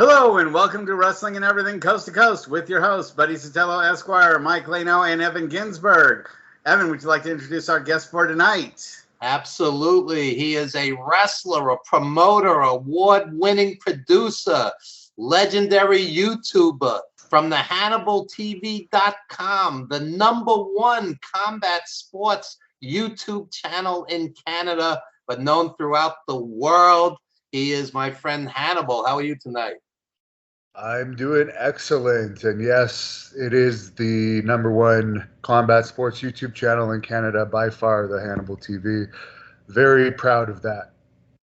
Hello and welcome to Wrestling and Everything Coast to Coast with your hosts, Buddy Sotelo, Esquire, Mike Leno, and Evan Ginsberg. Evan, would you like to introduce our guest for tonight? Absolutely. He is a wrestler, a promoter, award-winning producer, legendary YouTuber from the HannibalTV.com, the #1 combat sports YouTube channel in Canada, but known throughout the world. He is my friend Hannibal. How are you tonight? I'm doing excellent, and yes, it is the #1 combat sports YouTube channel in Canada, by far, the Hannibal TV. Very proud of that.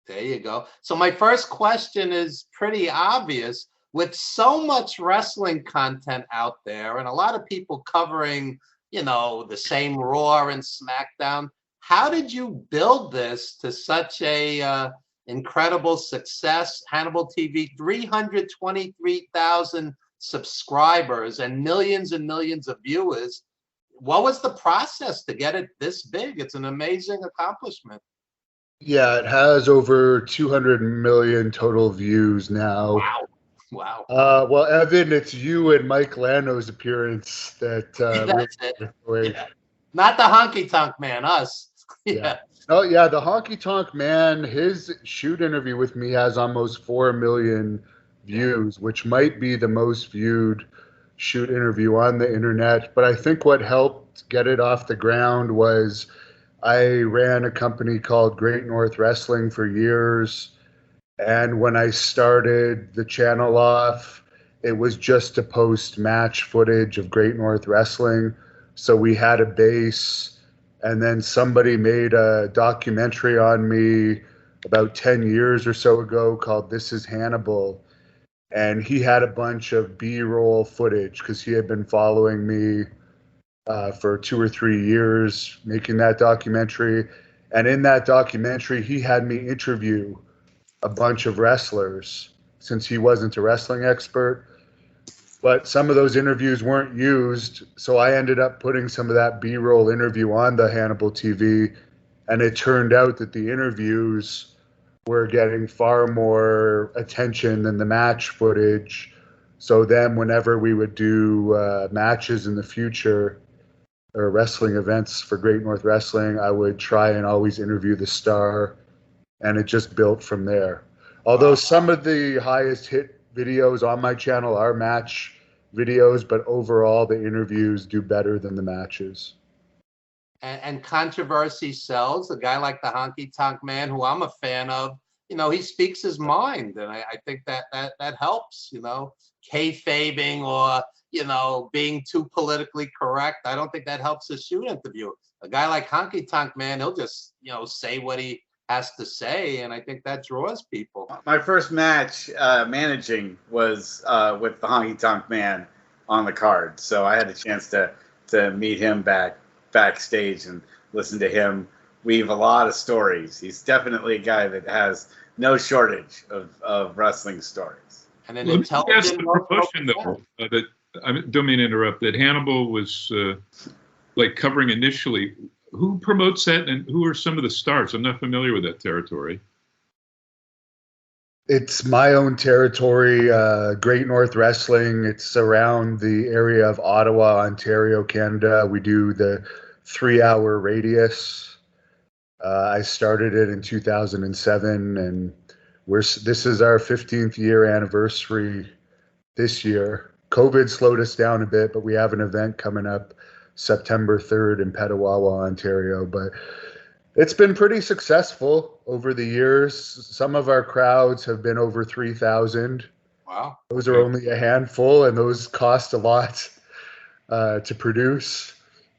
There you go. So my first question is pretty obvious. With so much wrestling content out there and a lot of people covering, the same Raw and SmackDown, how did you build this to such a incredible success? Hannibal TV, 323,000 subscribers and millions of viewers. What was the process to get it this big? It's an amazing accomplishment. Yeah, it has over 200 million total views now. Wow. Well, Evan, it's you and Mike Lano's appearance that That's it. Yeah. Not the honky tonk man, us. Yeah. Oh, yeah, the Honky Tonk Man, his shoot interview with me has almost 4 million views, which might be the most viewed shoot interview on the internet. But I think what helped get it off the ground was I ran a company called Great North Wrestling for years. And when I started the channel off, it was just to post match footage of Great North Wrestling. So we had a base. And then somebody made a documentary on me about 10 years or so ago called This is Hannibal. And he had a bunch of B-roll footage because he had been following me for 2 or 3 years making that documentary. And in that documentary, he had me interview a bunch of wrestlers since he wasn't a wrestling expert. But some of those interviews weren't used, so I ended up putting some of that B-roll interview on the Hannibal TV, and it turned out that the interviews were getting far more attention than the match footage. So then whenever we would do matches in the future or wrestling events for Great North Wrestling, I would try and always interview the star, and it just built from there. Although some of the highest hit videos on my channel are match videos, but overall the interviews do better than the matches. And controversy sells. A guy like the Honky Tonk Man, who I'm a fan of, he speaks his mind, and I think that helps. Kayfabing or being too politically correct, I don't think that helps a shoot interview. A guy like Honky Tonk Man, he'll just say what he has to say, and I think that draws people. My first match managing was with the Honky Tonk Man on the card, so I had a chance to meet him backstage and listen to him weave a lot of stories. He's definitely a guy that has no shortage of wrestling stories. And an intelligent promotion, though, that I don't mean to interrupt, that Hannibal was covering initially. Who promotes that, and who are some of the stars? I'm not familiar with that territory. It's my own territory, Great North Wrestling. It's around the area of Ottawa, Ontario, Canada. We do the 3-hour radius. I started it in 2007, and this is our 15th year anniversary this year. COVID slowed us down a bit, but we have an event coming up September 3rd in Petawawa, Ontario. But it's been pretty successful over the years. Some of our crowds have been over 3,000. Wow. Those are only a handful, and those cost a lot to produce.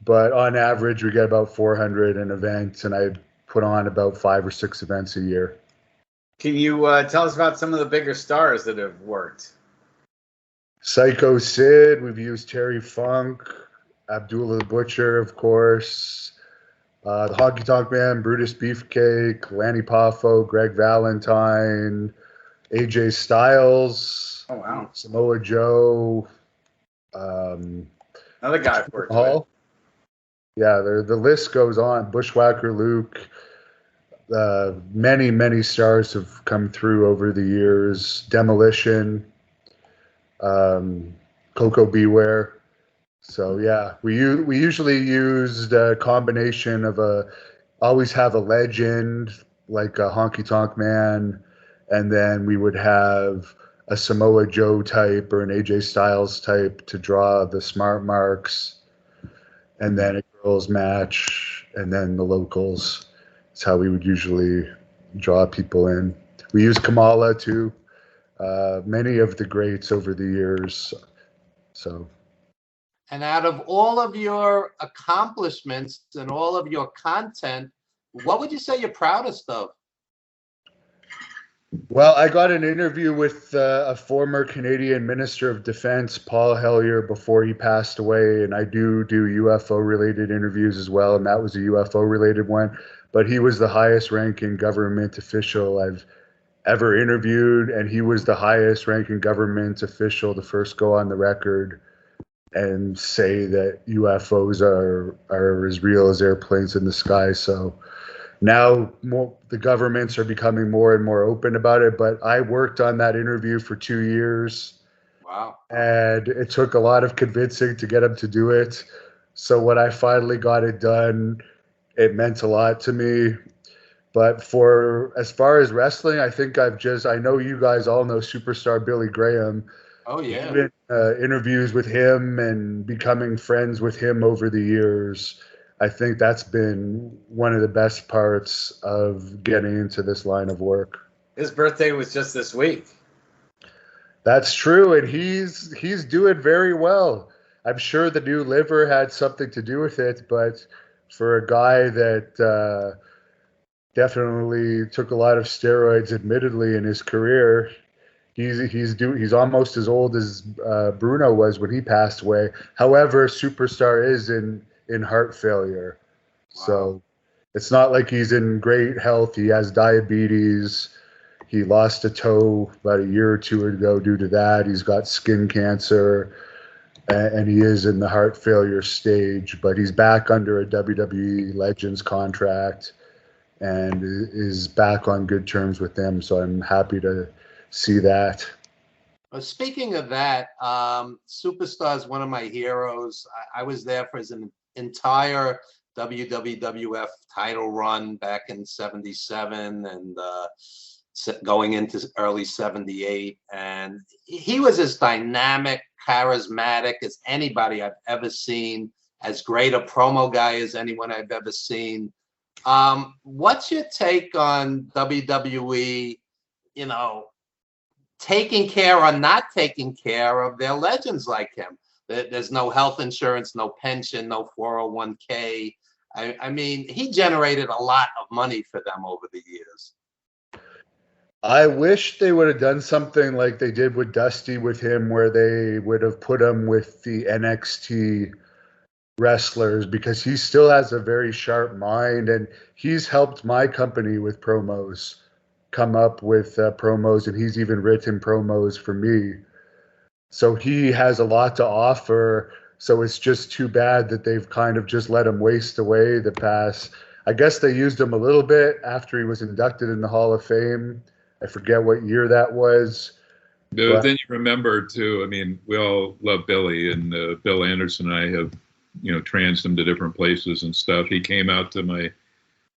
But on average, we get about 400 an event, and I put on about 5 or 6 events a year. Can you tell us about some of the bigger stars that have worked? Psycho Sid, we've used Terry Funk, Abdullah the Butcher, of course, the Honky Tonk Man, Brutus Beefcake, Lanny Poffo, Greg Valentine, AJ Styles, Samoa Joe, another guy I've worked with. Yeah, the list goes on. Bushwhacker Luke. Many stars have come through over the years. Demolition. Coco Beware. So yeah, we usually used a combination of always have a legend like a Honky Tonk Man, and then we would have a Samoa Joe type or an AJ Styles type to draw the smart marks, and then a girls match, and then the locals. That's how we would usually draw people in. We use Kamala too. Many of the greats over the years. So. And out of all of your accomplishments and all of your content, what would you say you're proudest of? Well, I got an interview with a former Canadian Minister of Defense, Paul Hellyer, before he passed away, and I do UFO-related interviews as well, and that was a UFO-related one. But he was the highest-ranking government official I've ever interviewed, and he was the highest-ranking government official to first go on the record and say that UFOs are as real as airplanes in the sky. So now the governments are becoming more and more open about it, but I worked on that interview for 2 years. Wow. And it took a lot of convincing to get him to do it. So when I finally got it done, it meant a lot to me. But as far as wrestling, I think I know you guys all know superstar Billy Graham. Oh, yeah. Even interviews with him and becoming friends with him over the years. I think that's been one of the best parts of getting into this line of work. His birthday was just this week. That's true, and he's doing very well. I'm sure the new liver had something to do with it, but for a guy that definitely took a lot of steroids, admittedly, in his career, he's almost as old as Bruno was when he passed away. However, Superstar is in heart failure. Wow. So it's not like he's in great health. He has diabetes. He lost a toe about a year or two ago due to that. He's got skin cancer, and he is in the heart failure stage, but he's back under a WWE Legends contract and is back on good terms with them. So I'm happy to see that. Well, speaking of that, Superstar is one of my heroes. I was there for his entire WWF title run back in '77 and going into early '78. And he was as dynamic, charismatic as anybody I've ever seen, as great a promo guy as anyone I've ever seen. What's your take on WWE, taking care or not taking care of their legends like him? There's no health insurance, no pension, no 401k. I mean, he generated a lot of money for them over the years. I wish they would have done something like they did with Dusty with him, where they would have put him with the NXT wrestlers, because he still has a very sharp mind, and he's helped my company with promos, come up with promos, and he's even written promos for me. So he has a lot to offer. So it's just too bad that they've kind of just let him waste away the past. I guess they used him a little bit after he was inducted in the Hall of Fame. I forget what year that was. But then you remember too, I mean, we all love Billy, and Bill Anderson and I have, transed him to different places and stuff. He came out to my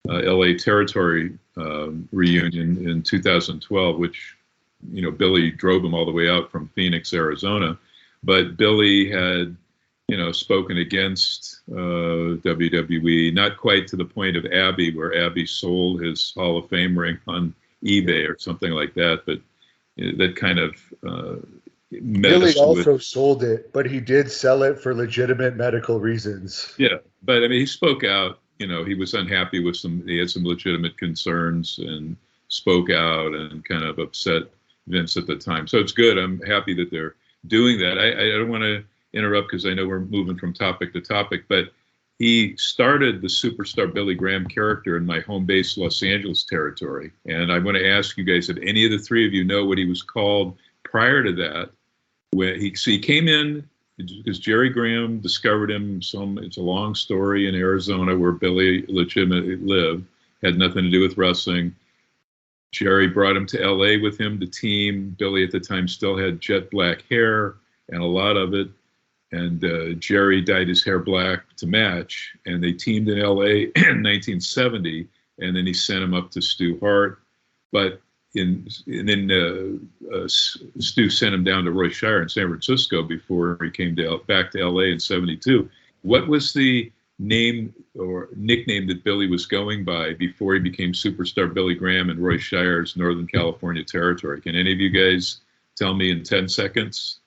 LA Territory reunion in 2012, which, Billy drove him all the way out from Phoenix, Arizona. But Billy had, spoken against WWE, not quite to the point of Abby, where Abby sold his Hall of Fame ring on eBay or something like that. But that kind of Billy also sold it, but he did sell it for legitimate medical reasons. Yeah, but I mean, he spoke out. He was unhappy with he had some legitimate concerns and spoke out and kind of upset Vince at the time. So it's good. I'm happy that they're doing that. I don't want to interrupt because I know we're moving from topic to topic, but he started the Superstar Billy Graham character in my home base, Los Angeles territory. And I want to ask you guys if any of the three of you know what he was called prior to that. When he came in because Jerry Graham discovered him. It's a long story in Arizona where Billy legitimately lived, had nothing to do with wrestling. Jerry brought him to LA with him to team. Billy at the time still had jet black hair and a lot of it. And Jerry dyed his hair black to match. And they teamed in LA in 1970. And then he sent him up to Stu Hart. But then Stu sent him down to Roy Shire in San Francisco before he came back to LA in 72. What was the name or nickname that Billy was going by before he became superstar Billy Graham in Roy Shire's Northern California territory? Can any of you guys tell me in 10 seconds?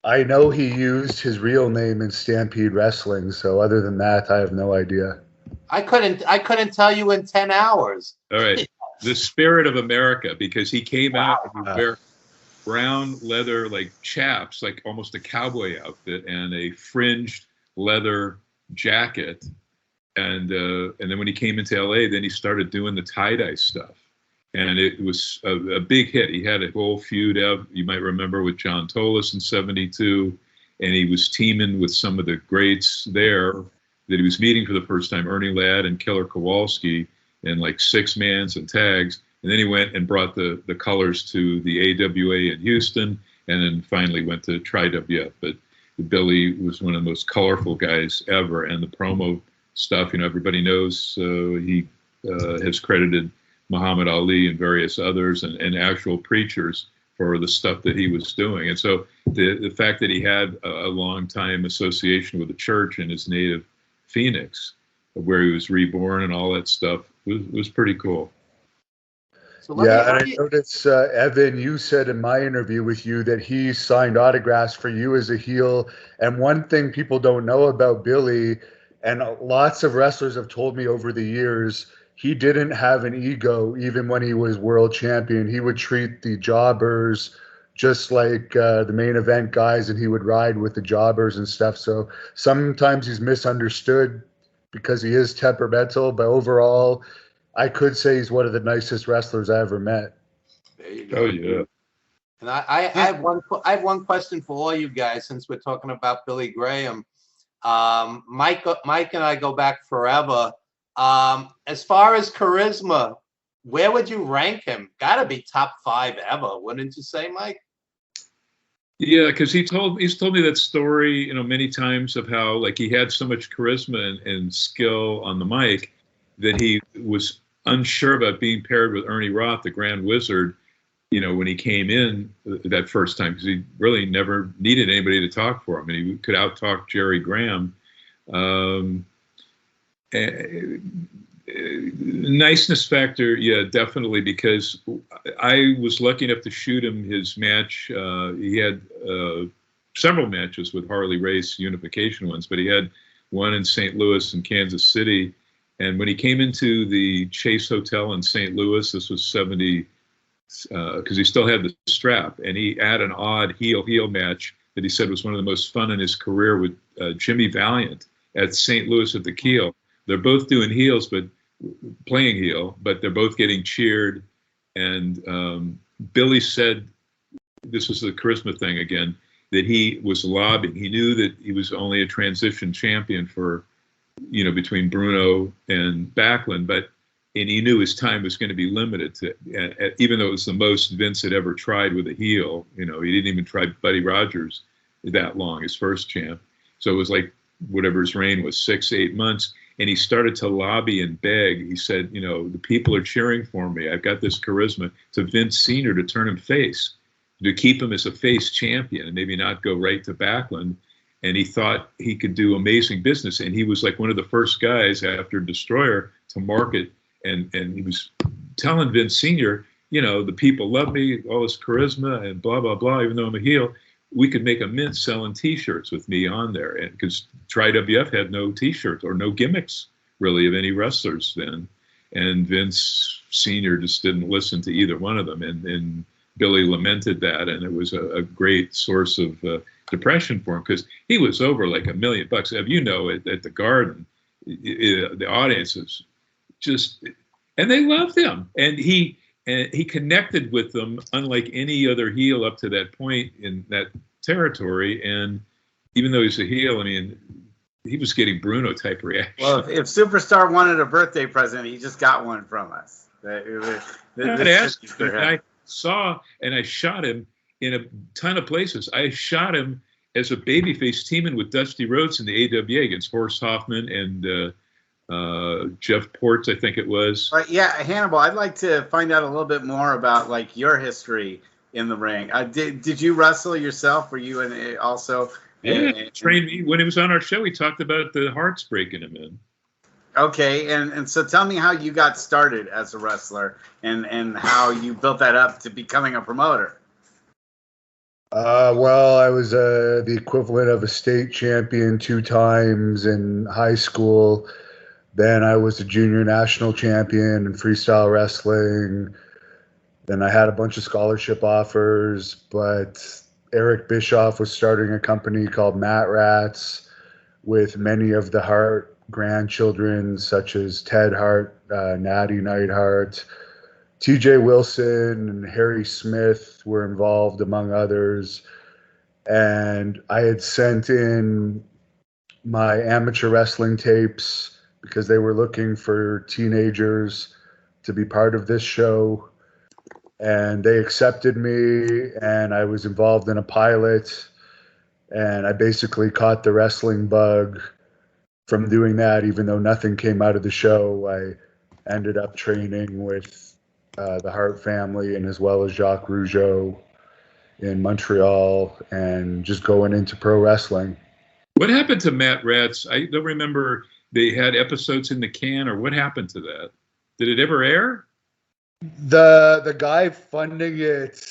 I know he used his real name in Stampede Wrestling, so other than that, I have no idea. I couldn't tell you in 10 hours. All right. The Spirit of America, because he came out and wear brown leather like chaps, like almost a cowboy outfit, and a fringed leather jacket. And then when he came into LA, then he started doing the tie-dye stuff. And it was a big hit. He had a whole feud, you might remember, with John Tolis in 72. And he was teaming with some of the greats there that he was meeting for the first time, Ernie Ladd and Killer Kowalski, in like 6-mans and tags. And then he went and brought the colors to the AWA in Houston, and then finally went to Tri-WF. But Billy was one of the most colorful guys ever. And the promo stuff, everybody knows he has credited Muhammad Ali and various others and actual preachers for the stuff that he was doing. And so the fact that he had a long time association with the church in his native Phoenix, where he was reborn and all that stuff, was pretty cool. So and I noticed, Evan, you said in my interview with you that he signed autographs for you as a heel. And one thing people don't know about Billy, and lots of wrestlers have told me over the years, he didn't have an ego even when he was world champion. He would treat the jobbers just like the main event guys, and he would ride with the jobbers and stuff. So sometimes he's misunderstood because he is temperamental, but overall, I could say he's one of the nicest wrestlers I ever met. There you go. Oh yeah. And I have one question for all you guys, since we're talking about Billy Graham. Mike and I go back forever. As far as charisma, where would you rank him? Got to be top 5 ever, wouldn't you say, Mike? Yeah, because he's told me that story, many times, of how like he had so much charisma and skill on the mic that he was unsure about being paired with Ernie Roth, the Grand Wizard, when he came in that first time, because he really never needed anybody to talk for him, and he could out-talk Jerry Graham. Niceness factor, yeah, definitely, because I was lucky enough to shoot him his match. He had several matches with Harley Race, unification ones, but he had one in St. Louis and Kansas City. And when he came into the Chase Hotel in St. Louis, this was 70, because he still had the strap, and he had an odd heel match that he said was one of the most fun in his career with Jimmy Valiant at St. Louis at the Keel. They're both doing heels, but playing heel, but they're both getting cheered. And Billy said, this was the charisma thing again, that he was lobbying. He knew that he was only a transition champion for, between Bruno and Backlund, and he knew his time was going to be limited to, even though it was the most Vince had ever tried with a heel. He didn't even try Buddy Rogers that long, his first champ. So it was like whatever his reign was, 6-8 months. And he started to lobby and beg. He said, the people are cheering for me. I've got this charisma, to Vince Sr. to turn him face, to keep him as a face champion and maybe not go right to Backlund. And he thought he could do amazing business. And he was like one of the first guys after Destroyer to market. And he was telling Vince Sr., the people love me, all this charisma and blah, blah, blah, even though I'm a heel. We could make a mint selling T-shirts with me on there. And because Tri-WF had no T-shirts or no gimmicks, really, of any wrestlers then. And Vince Sr. just didn't listen to either one of them. And Billy lamented that. And it was a great source of depression for him, because he was over like $1 million. At the Garden, the audience was just, and they loved him. And he connected with them unlike any other heel up to that point in that territory. And even though he's a heel, he was getting Bruno type reaction. Well, if Superstar wanted a birthday present, he just got one from us. I'd ask him, and I saw and I shot him in a ton of places. I shot him as a babyface teaming with Dusty Rhodes in the AWA against Horst Hoffman and Jeff Ports, I think it was. Yeah, Hannibal, I'd like to find out a little bit more about like your history in the ring. Did you wrestle yourself? Were you also? Yeah, trained me when he was on our show. We talked about the Harts breaking him in. Okay, and so tell me how you got started as a wrestler and how you built that up to becoming a promoter. Well, I was the equivalent of a state champion 2 times in high school. Then I was a junior national champion in freestyle wrestling. Then I had a bunch of scholarship offers, but Eric Bischoff was starting a company called Matt Rats with many of the Hart grandchildren, such as Ted Hart, Natty Neidhart, TJ Wilson, and Harry Smith were involved, among others. And I had sent in my amateur wrestling tapes because they were looking for teenagers to be part of this show. And they accepted me, and I was involved in a pilot. And I basically caught the wrestling bug from doing that, even though nothing came out of the show. I ended up training with the Hart family and as well as Jacques Rougeau in Montreal and just going into pro wrestling. What happened to Matt Rats? I don't remember. They had episodes in the can, or what happened to that? Did it ever air? The guy funding it,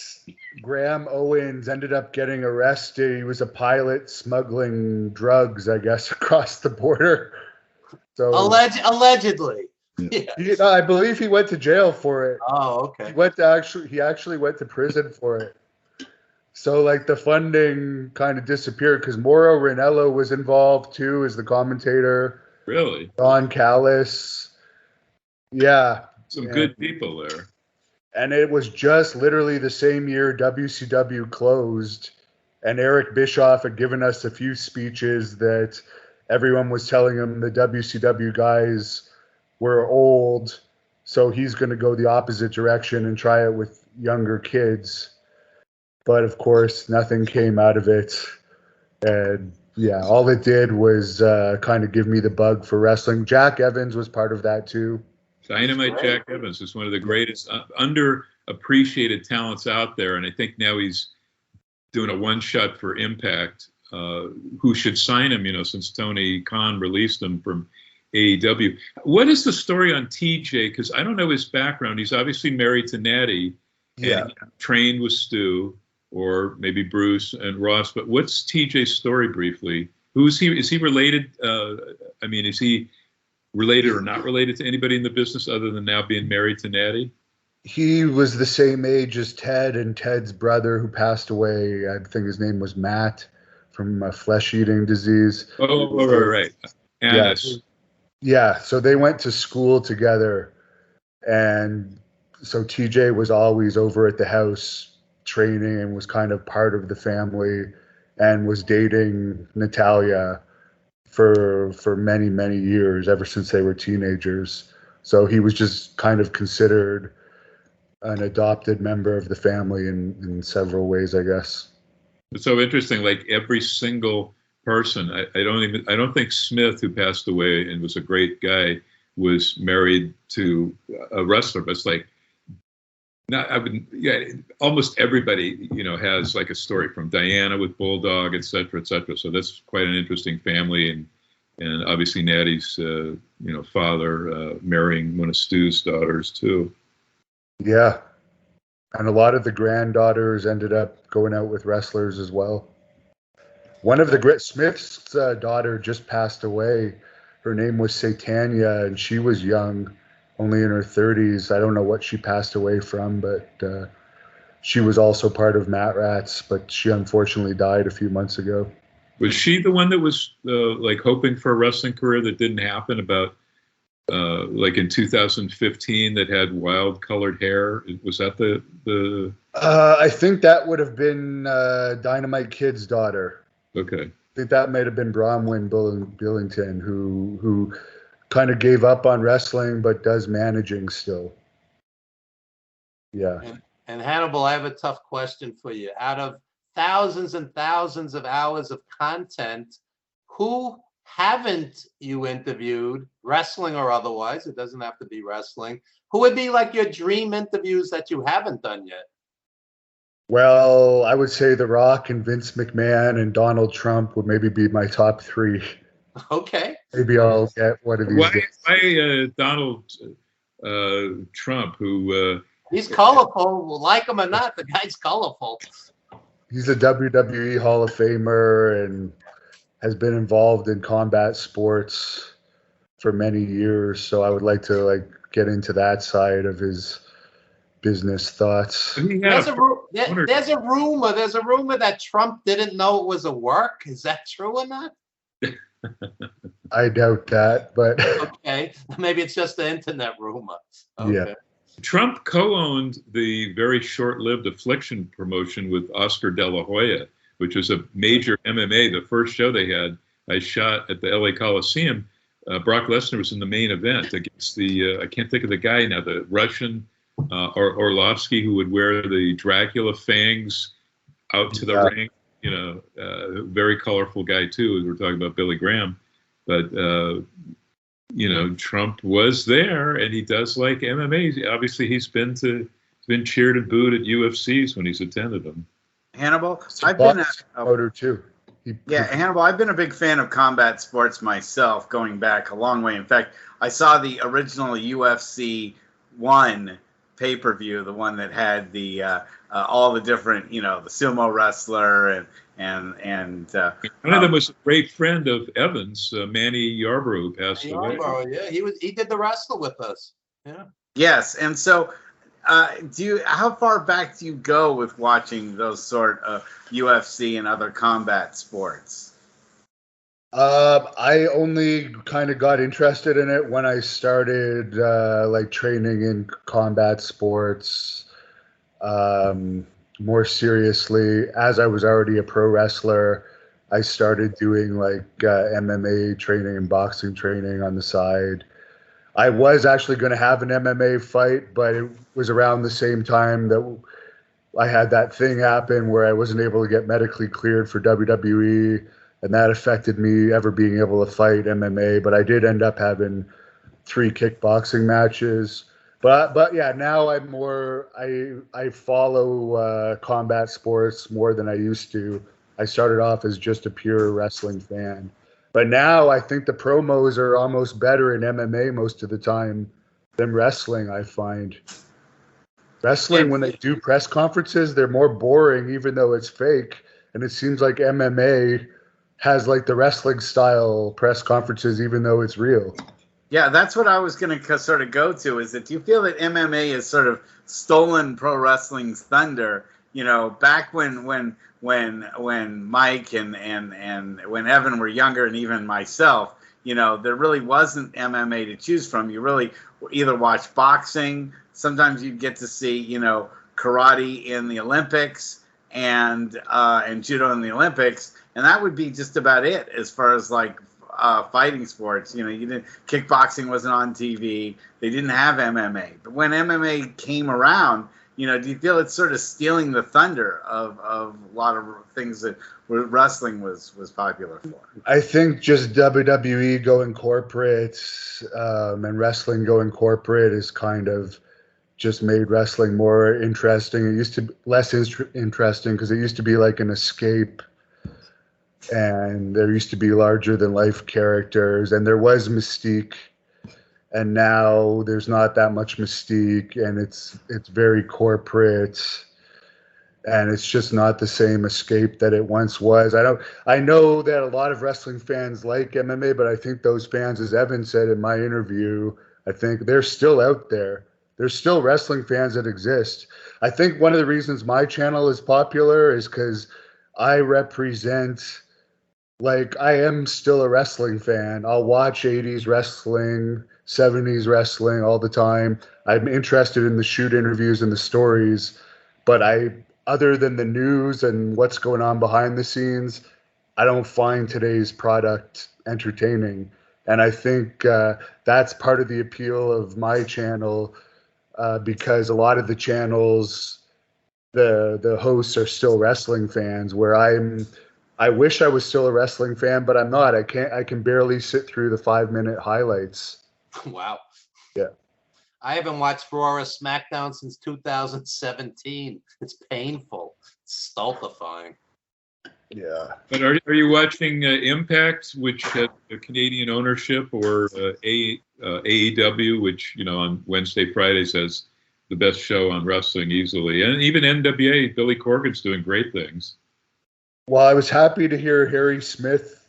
Graham Owens, ended up getting arrested. He was a pilot smuggling drugs, I guess, across the border. So allegedly. Yeah. I believe he went to jail for it. Oh, okay. He actually went to prison for it. So like the funding kind of disappeared because Mauro Ranello was involved too as the commentator. Really? Don Callis. Yeah. Some good people there. And it was just literally the same year WCW closed, and Eric Bischoff had given us a few speeches that everyone was telling him the WCW guys were old, so he's going to go the opposite direction and try it with younger kids. But of course, nothing came out of it. And yeah, all it did was kind of give me the bug for wrestling. Jack Evans was part of that too. Dynamite Jack Evans is one of the greatest underappreciated talents out there, and I think now he's doing a one-shot for Impact. Who should sign him? Since Tony Khan released him from AEW. What is the story on TJ? Because I don't know his background. He's obviously married to Natty, and he trained with Stu or maybe Bruce and Ross. But what's TJ's story briefly? Who is he? Is he related? Is he related or not related to anybody in the business other than now being married to Natty? He was the same age as Ted and Ted's brother who passed away. I think his name was Matt from a flesh-eating disease. Oh, right. Annis. Yeah, so they went to school together. And so TJ was always over at the house training and was kind of part of the family and was dating Natalia for many, many years, ever since they were teenagers. So he was just kind of considered an adopted member of the family in several ways, I guess. It's so interesting. Like every single person, I don't think Smith, who passed away and was a great guy, was married to a wrestler. But it's like, almost everybody, has like a story, from Diana with Bulldog, et cetera, et cetera. So that's quite an interesting family, and obviously Natty's, father marrying one of Stu's daughters too. Yeah, and a lot of the granddaughters ended up going out with wrestlers as well. One of the Smith's daughter just passed away. Her name was Satania, and she was young, only in her 30s. I don't know what she passed away from, but she was also part of Matt Rats, but she unfortunately died a few months ago. Was she the one that was hoping for a wrestling career that didn't happen, about in 2015, that had wild colored hair? Was that the? I think that would have been Dynamite Kid's daughter. Okay. I think that might have been Bronwyn Billington, who kind of gave up on wrestling but does managing still. Yeah. And Hannibal, I have a tough question for you. Out of thousands and thousands of hours of content, who haven't you interviewed, wrestling or otherwise? It doesn't have to be wrestling. Who would be like your dream interviews that you haven't done yet? Well, I would say The Rock and Vince McMahon and Donald Trump would maybe be my top three. Okay. Maybe I'll get one of these Why, days. why Donald Trump, who He's colorful, like him or not. The guy's colorful. He's a WWE Hall of Famer and has been involved in combat sports for many years. So I would like to get into that side of his business thoughts. There's a rumor that Trump didn't know it was a work. Is that true or not? I doubt that, but okay, maybe it's just the internet rumor. Okay. Yeah. Trump co-owned the very short-lived Affliction promotion with Oscar De La Hoya, which was a major MMA. The first show they had, I shot at the LA Coliseum. Brock Lesnar was in the main event against the, I can't think of the guy now, the Russian Orlovsky, who would wear the Dracula fangs out to the ring. You know, very colorful guy too. We're talking about Billy Graham, but you know, Trump was there, and he does like MMA. Obviously, he's been cheered and booed at UFCs when he's attended them. Hannibal, I've been a promoter too. Hannibal, I've been a big fan of combat sports myself, going back a long way. In fact, I saw the original UFC 1 pay-per-view, the one that had the all the different, you know, the sumo wrestler and one of them was a great friend of Evans, Manny Yarbrough, who passed away. Yeah, he did the wrestle with us. Yeah. Yes, and so how far back do you go with watching those sort of UFC and other combat sports? I only kind of got interested in it when I started training in combat sports more seriously. As I was already a pro wrestler, I started doing MMA training and boxing training on the side. I was actually going to have an MMA fight, but it was around the same time that I had that thing happen where I wasn't able to get medically cleared for WWE, and that affected me ever being able to fight MMA. But I did end up having 3 kickboxing matches. But yeah, now I'm more, I follow combat sports more than I used to. I started off as just a pure wrestling fan. But now I think the promos are almost better in MMA most of the time than wrestling, I find. Wrestling, when they do press conferences, they're more boring, even though it's fake. And it seems like MMA has the wrestling style press conferences, even though it's real. Yeah, that's what I was going to sort of go to, is that do you feel that MMA has sort of stolen pro wrestling's thunder? You know, back when Mike and when Evan were younger, and even myself, you know, there really wasn't MMA to choose from. You really either watch boxing, sometimes you'd get to see, you know, karate in the Olympics and judo in the Olympics, and that would be just about it as far as fighting sports. You know, kickboxing wasn't on TV. They didn't have MMA. But when MMA came around, you know, do you feel it's sort of stealing the thunder of a lot of things that wrestling was popular for? I think just WWE going corporate and wrestling going corporate is kind of just made wrestling more interesting. It used to be less interesting because it used to be like an escape, and there used to be larger than life characters, and there was mystique. And now there's not that much mystique, and it's very corporate, and it's just not the same escape that it once was. I know that a lot of wrestling fans like MMA, but I think those fans, as Evan said in my interview, I think they're still out there. There's still wrestling fans that exist. I think one of the reasons my channel is popular is because I represent, I am still a wrestling fan. I'll watch 80s wrestling, 70s wrestling all the time. I'm interested in the shoot interviews and the stories, but other than the news and what's going on behind the scenes, I don't find today's product entertaining. And I think that's part of the appeal of my channel. because a lot of the channels, the hosts are still wrestling fans, where I wish I was still a wrestling fan, but I'm not. I can barely sit through the 5-minute highlights. Wow. Yeah. I haven't watched Raw or SmackDown since 2017. It's painful. It's stultifying. Yeah. But are you watching Impact, which has a Canadian ownership, or AEW, which on Wednesday, Fridays has the best show on wrestling easily, and even NWA, Billy Corgan's doing great things. Well, I was happy to hear Harry Smith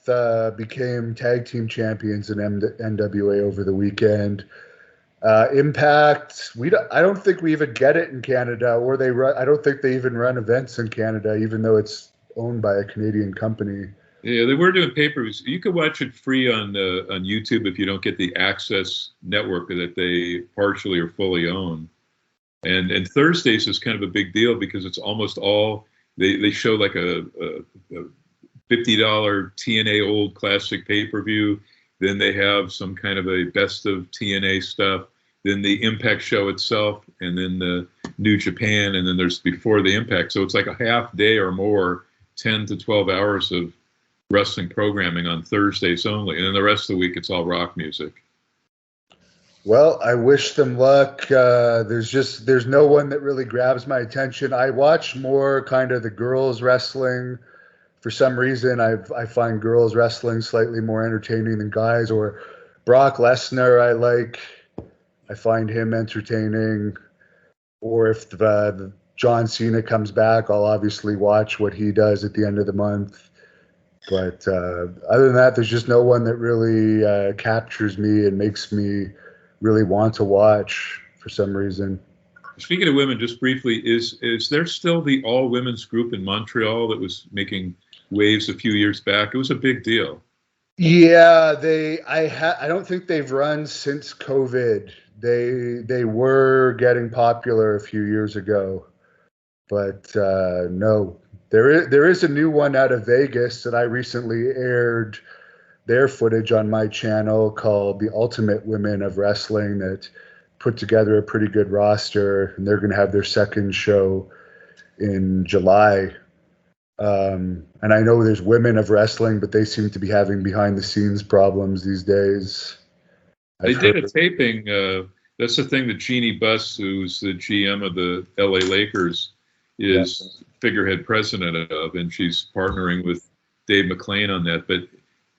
became tag team champions in NWA over the weekend. Impact, I don't think we even get it in Canada, or I don't think they even run events in Canada, even though it's owned by a Canadian company. Yeah, they were doing pay-per-views. You can watch it free on YouTube if you don't get the Access network that they partially or fully own. And Thursdays is kind of a big deal because it's almost all they show like a $50 TNA old classic pay-per-view. Then they have some kind of a best of TNA stuff. Then the Impact show itself, and then the New Japan, and then there's before the Impact. So it's like a half day or more, 10 to 12 hours of wrestling programming on Thursdays only. And then the rest of the week, it's all rock music. Well, I wish them luck. There's no one that really grabs my attention. I watch more kind of the girls wrestling. For some reason, I find girls wrestling slightly more entertaining than guys. Or Brock Lesnar, I find him entertaining. Or if John Cena comes back, I'll obviously watch what he does at the end of the month. But other than that, there's just no one that really captures me and makes me really want to watch for some reason. Speaking of women, just briefly, is there still the all women's group in Montreal that was making waves a few years back? It was a big deal. Yeah, I don't think they've run since COVID. They were getting popular a few years ago, but no, there is a new one out of Vegas that I recently aired their footage on my channel called The Ultimate Women of Wrestling that put together a pretty good roster, and they're going to have their second show in July. And I know there's Women of Wrestling, but they seem to be having behind the scenes problems these days. They did a taping. That's the thing that Jeannie Buss, who's the GM of the LA Lakers, is figurehead president of, and she's partnering with Dave McClain on that. But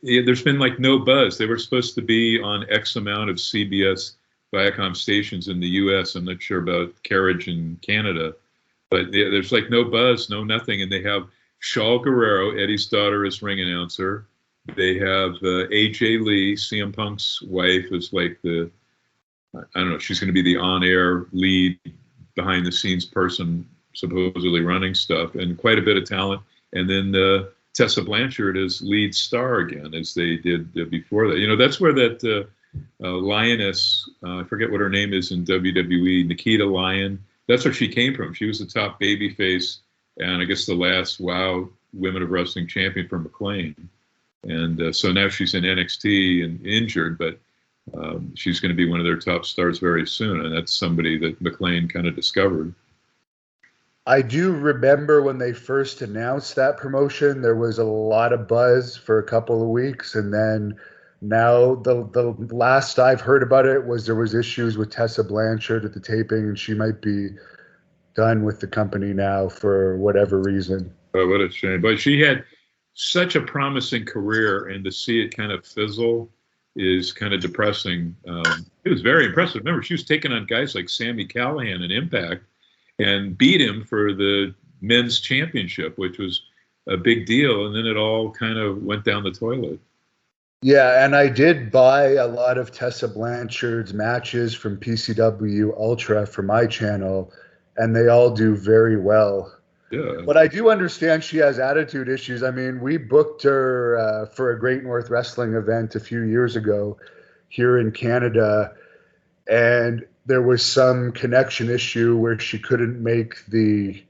there's been like no buzz. They were supposed to be on X amount of CBS Viacom stations in the U.S. I'm not sure about Carriage in Canada, but there's like no buzz, no nothing. And they have Shaul Guerrero, Eddie's daughter, as ring announcer. They have AJ Lee, CM Punk's wife, is like I don't know, she's going to be the on-air lead, behind-the-scenes person, supposedly running stuff, and quite a bit of talent. And then Tessa Blanchard is lead star again, as they did before that. That's where that lioness, I forget what her name is in WWE, Nikita Lyon, that's where she came from. She was the top babyface, and I guess the last WOW Women of Wrestling champion for McClain. And so now she's in NXT and injured, but she's going to be one of their top stars very soon. And that's somebody that McClain kind of discovered. I do remember when they first announced that promotion, there was a lot of buzz for a couple of weeks. And then now the last I've heard about it was there was issues with Tessa Blanchard at the taping, and she might be done with the company now for whatever reason. Oh, what a shame. But she had such a promising career, and to see it kind of fizzle is kind of depressing. It was very impressive. Remember, she was taking on guys like Sami Callihan in Impact and beat him for the men's championship, which was a big deal. And then it all kind of went down the toilet. Yeah, and I did buy a lot of Tessa Blanchard's matches from PCW Ultra for my channel, and they all do very well. Yeah. But I do understand she has attitude issues. I mean, we booked her for a Great North Wrestling event a few years ago here in Canada, and there was some connection issue where she couldn't make the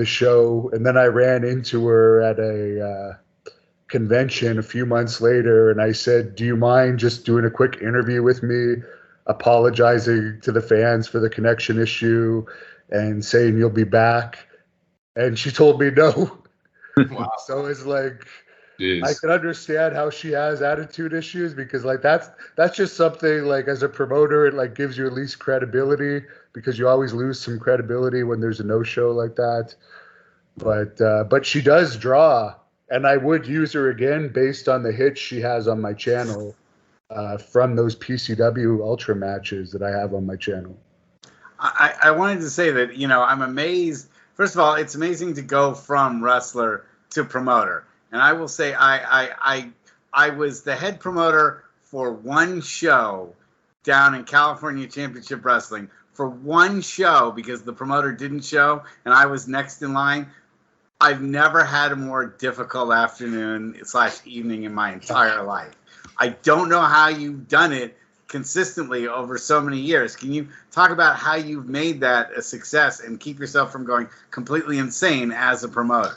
show. And then I ran into her at a convention a few months later, and I said, "Do you mind just doing a quick interview with me? apologizing to the fans for the connection issue and saying you'll be back. And she told me no. Wow. So it's like, I Jeez. can understand how she has attitude issues, because like that's just something, like, as a promoter, it like gives you at least credibility, because you always lose some credibility when there's a no-show like that. But she does draw, and I would use her again based on the hits she has on my channel from those PCW Ultra matches that I have on my channel. I wanted to say that, I'm amazed. First of all, it's amazing to go from wrestler to promoter. And I will say I was the head promoter for one show down in California Championship Wrestling, for one show, because the promoter didn't show and I was next in line. I've never had a more difficult afternoon/evening in my entire life. I don't know how you've done it consistently over so many years. Can you talk about how you've made that a success and keep yourself from going completely insane as a promoter?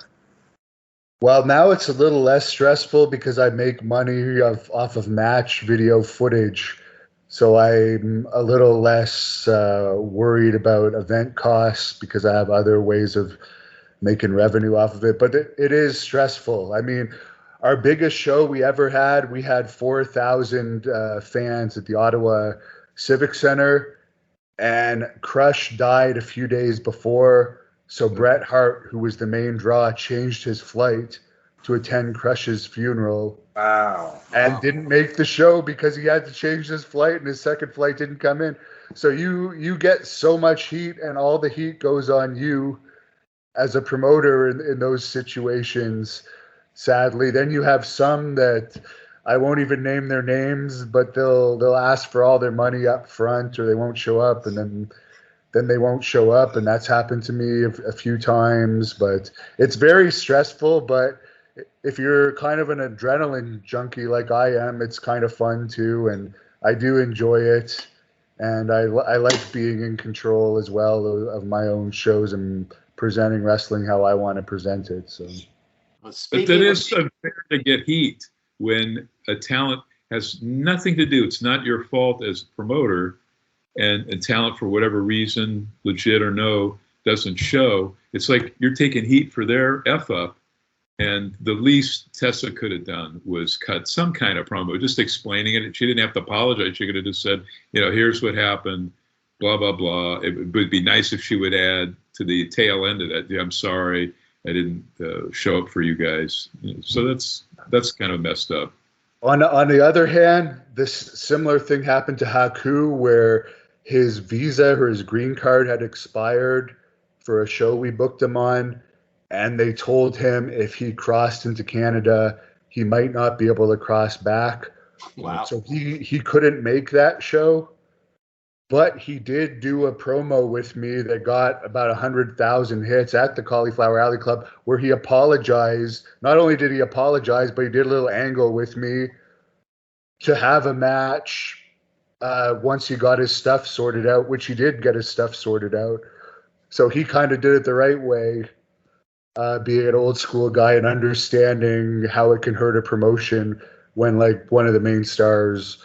Well, now it's a little less stressful because I make money off of match video footage. So I'm a little less worried about event costs because I have other ways of making revenue off of it. But it is stressful. I mean, our biggest show we ever had, we had 4,000 fans at the Ottawa Civic Center, and Crush died a few days before. So Bret Hart, who was the main draw, changed his flight to attend Crush's funeral. Wow. And didn't make the show because he had to change his flight, and his second flight didn't come in. So you get so much heat, and all the heat goes on you as a promoter in those situations, sadly. Then you have some that I won't even name their names, but they'll ask for all their money up front, or they won't show up, and then they won't show up. And that's happened to me a few times. But it's very stressful. But if you're kind of an adrenaline junkie like I am, it's kind of fun too. And I do enjoy it. And I like being in control as well of my own shows and presenting wrestling how I want to present it. So, but that is unfair to get heat when a talent has nothing to do. It's not your fault as a promoter, and talent, for whatever reason, legit or no, doesn't show. It's like you're taking heat for their F up. And the least Tessa could have done was cut some kind of promo, just explaining it. She didn't have to apologize. She could have just said, here's what happened, blah, blah, blah. It would be nice if she would add to the tail end of that, I'm sorry, I didn't show up for you guys. So that's kind of messed up. On the other hand, this similar thing happened to Haku, where his visa or his green card had expired for a show we booked him on. And they told him if he crossed into Canada, he might not be able to cross back. Wow. So he couldn't make that show. But he did do a promo with me that got about 100,000 hits at the Cauliflower Alley Club, where he apologized. Not only did he apologize, but he did a little angle with me to have a match once he got his stuff sorted out, which he did get his stuff sorted out. So he kind of did it the right way. Being an old school guy and understanding how it can hurt a promotion when like one of the main stars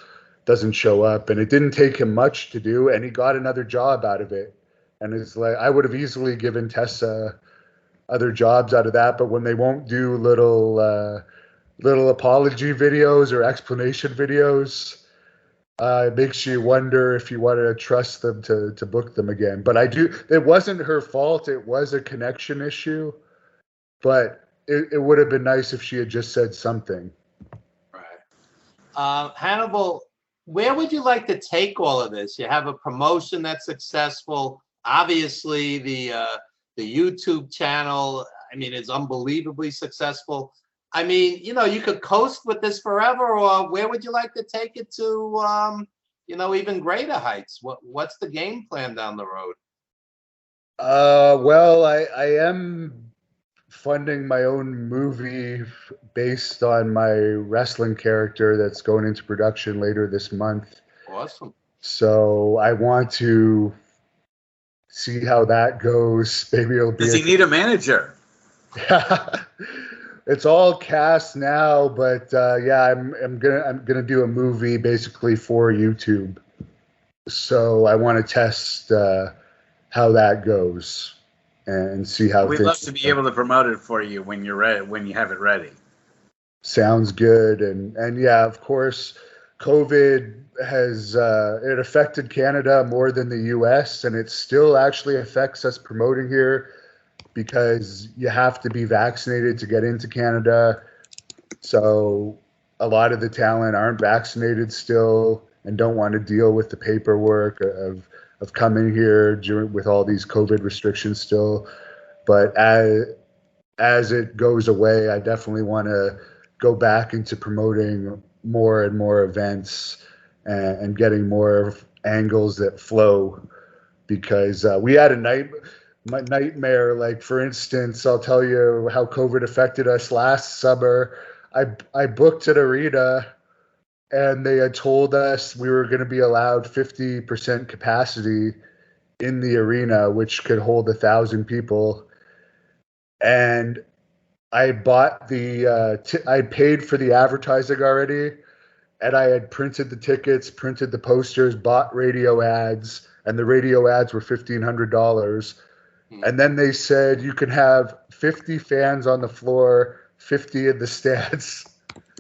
doesn't show up. And it didn't take him much to do, and he got another job out of it. And it's like, I would have easily given Tessa other jobs out of that, but when they won't do little apology videos or explanation videos, it makes you wonder if you want to trust them to book them again. But it wasn't her fault. It was a connection issue. But it would have been nice if she had just said something. Right. Hannibal, where would you like to take all of this? You have a promotion that's successful. Obviously, the YouTube channel, I mean, is unbelievably successful. I mean, you could coast with this forever, or where would you like to take it to, even greater heights? What's the game plan down the road? Well, I am funding my own movie based on my wrestling character that's going into production later this month. Awesome. So I want to see how that goes. Maybe it'll be. Does he need a manager? It's all cast now, but yeah, I'm gonna do a movie basically for YouTube. So I want to test how that goes and see how We'd things love to be able to promote it for you when you're ready, when you have it ready. sounds good. And yeah, of course, COVID has it affected Canada more than the US, and it still actually affects us promoting here because you have to be vaccinated to get into Canada. So a lot of the talent aren't vaccinated still and don't want to deal with the paperwork of coming here with all these COVID restrictions still. But as it goes away, I definitely want to go back into promoting more and more events and getting more angles that flow because we had my nightmare. Like for instance, I'll tell you how COVID affected us last summer. I booked an arena and they had told us we were going to be allowed 50% capacity in the arena, which could hold 1,000 people. And I bought I paid for the advertising already, and I had printed the tickets, printed the posters, bought radio ads, and the radio ads were $1,500. And then they said you can have 50 fans on the floor, 50 in the stands.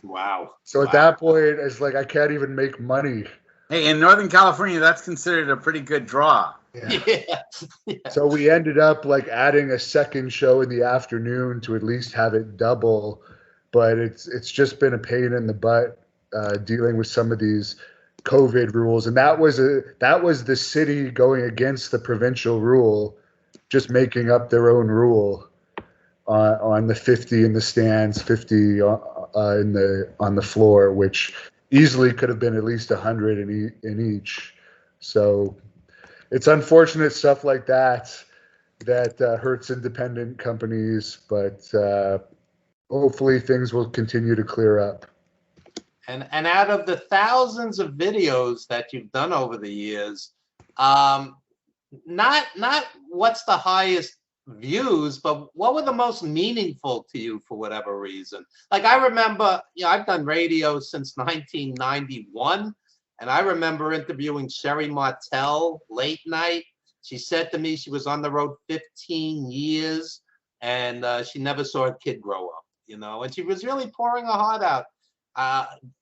Wow. So at that point, it's like I can't even make money. Hey, in Northern California, that's considered a pretty good draw. Yeah. So we ended up like adding a second show in the afternoon to at least have it double, but it's just been a pain in the butt dealing with some of these COVID rules, and that was the city going against the provincial rule, just making up their own rule on the 50 in the stands, 50 on the floor, which easily could have been at least 100 in each. So it's unfortunate stuff like that hurts independent companies, but hopefully things will continue to clear up. And out of the thousands of videos that you've done over the years, not what's the highest views, but what were the most meaningful to you for whatever reason? Like I remember, I've done radio since 1991, and I remember interviewing Sherry Martel late night. She said to me she was on the road 15 years and she never saw a kid grow up, and she was really pouring her heart out.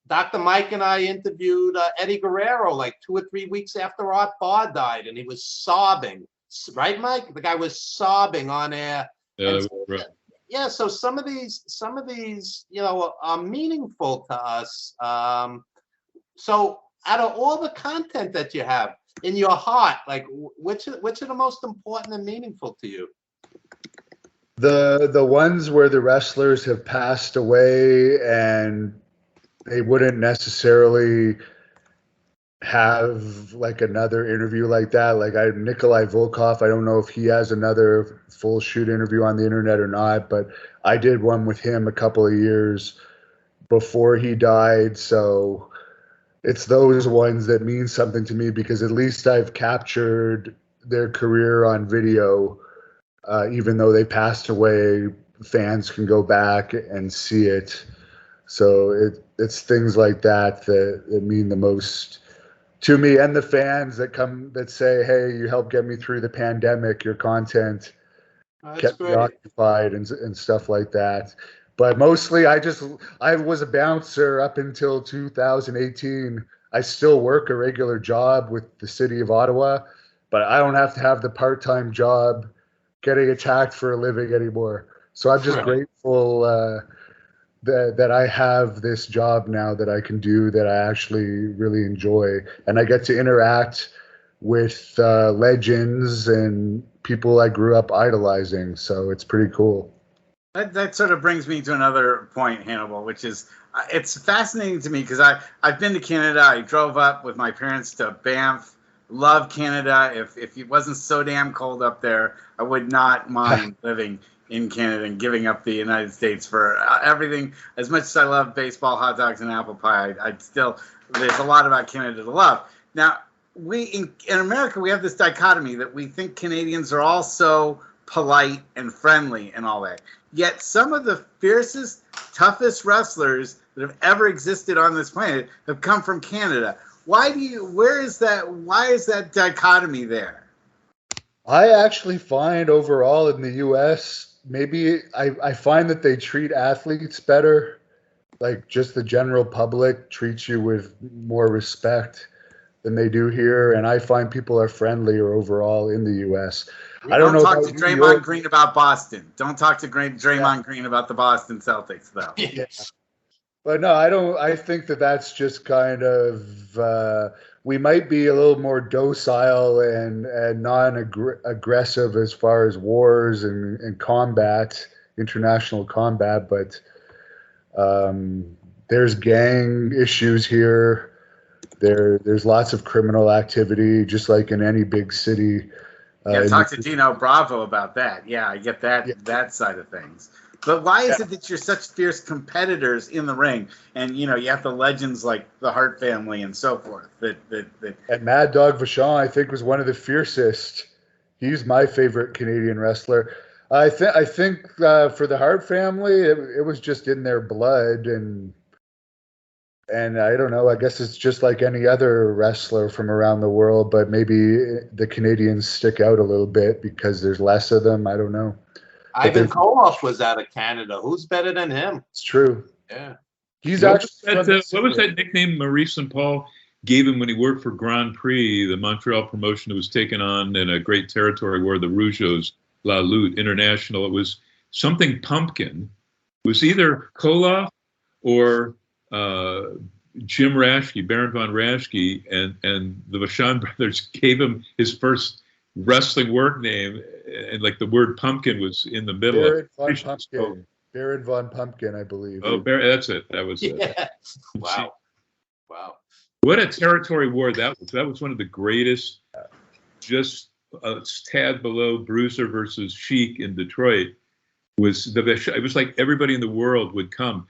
Dr. Mike and I interviewed Eddie Guerrero like 2 or 3 weeks after Art Barr died, and he was sobbing. Right, Mike? The guy was sobbing on air. Yeah, right. Yeah. So some of these, are meaningful to us. So out of all the content that you have in your heart, like which are the most important and meaningful to you? The ones where the wrestlers have passed away and they wouldn't necessarily have like another interview like that. Like Nikolai Volkov, I don't know if he has another full shoot interview on the internet or not, but I did one with him a couple of years before he died. So it's those ones that mean something to me because at least I've captured their career on video. Even though they passed away, fans can go back and see it. So it's things like that mean the most to me, and the fans that say, hey, you helped get me through the pandemic, your content kept me occupied and stuff like that. But mostly I was a bouncer up until 2018. I still work a regular job with the city of Ottawa, but I don't have to have the part-time job getting attacked for a living anymore. So I'm just grateful that I have this job now that I can do that I actually really enjoy. And I get to interact with legends and people I grew up idolizing. So it's pretty cool. That sort of brings me to another point, Hannibal, which is it's fascinating to me because I've been to Canada. I drove up with my parents to Banff. Love Canada. If it wasn't so damn cold up there, I would not mind living in Canada and giving up the United States for everything. As much as I love baseball, hot dogs, and apple pie, there's a lot about Canada to love. Now, in America, we have this dichotomy that we think Canadians are all so polite and friendly and all that. Yet some of the fiercest, toughest wrestlers that have ever existed on this planet have come from Canada. Where is that? Why is that dichotomy there? I actually find overall in the U.S., maybe I find that they treat athletes better. Like just the general public treats you with more respect than they do here. And I find people are friendlier overall in the U.S. I don't know talk to about New Draymond York. Green about Boston. Don't talk to Draymond Green about the Boston Celtics, though. Yeah. But no, I don't. I think that that's just kind of we might be a little more docile and non-aggressive as far as wars and combat, international combat. But there's gang issues here. There's lots of criminal activity, just like in any big city. Talk to Dino Bravo about that. Yeah, I get that side of things. But why is it that you're such fierce competitors in the ring? And, you have the legends like the Hart family and so forth. And Mad Dog Vachon, I think, was one of the fiercest. He's my favorite Canadian wrestler. I think for the Hart family, it was just in their blood. And I don't know, I guess it's just like any other wrestler from around the world, but maybe the Canadians stick out a little bit because there's less of them. I don't know. Ivan Koloff was out of Canada. Who's better than him? It's true. Yeah. He's what was that nickname Maurice and Paul gave him when he worked for Grand Prix, the Montreal promotion that was taken on in a great territory where the Rougeos, La Lutte International, it was something pumpkin. It was either Koloff or Jim Rashke, Baron von Rashke, and the Vachon brothers gave him his first wrestling work name, and like the word pumpkin was in the middle. Baron von Pumpkin, I believe. Oh, that's it. That was it. Yeah. Wow. What a territory war that was. That was one of the greatest, just a tad below Bruiser versus Sheik in Detroit. It was like everybody in the world would come.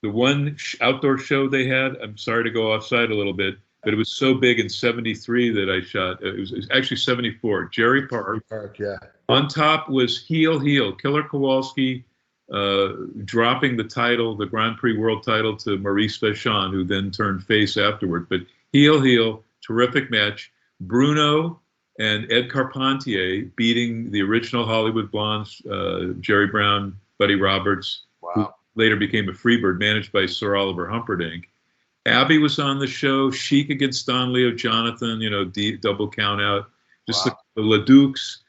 The one outdoor show they had, I'm sorry to go offside a little bit, but it was so big in 73 that I shot. It was actually 74. Jerry Park. Yeah. On top was Heel, Killer Kowalski dropping the title, the Grand Prix World title, to Maurice Vachon, who then turned face afterward. But Heel, terrific match. Bruno and Ed Carpentier beating the original Hollywood Blondes, Jerry Brown, Buddy Roberts, who later became a Freebird, managed by Sir Oliver Humperdinck. Abby was on the show. Sheik against Don Leo Jonathan, double count out. Just the LeDukes,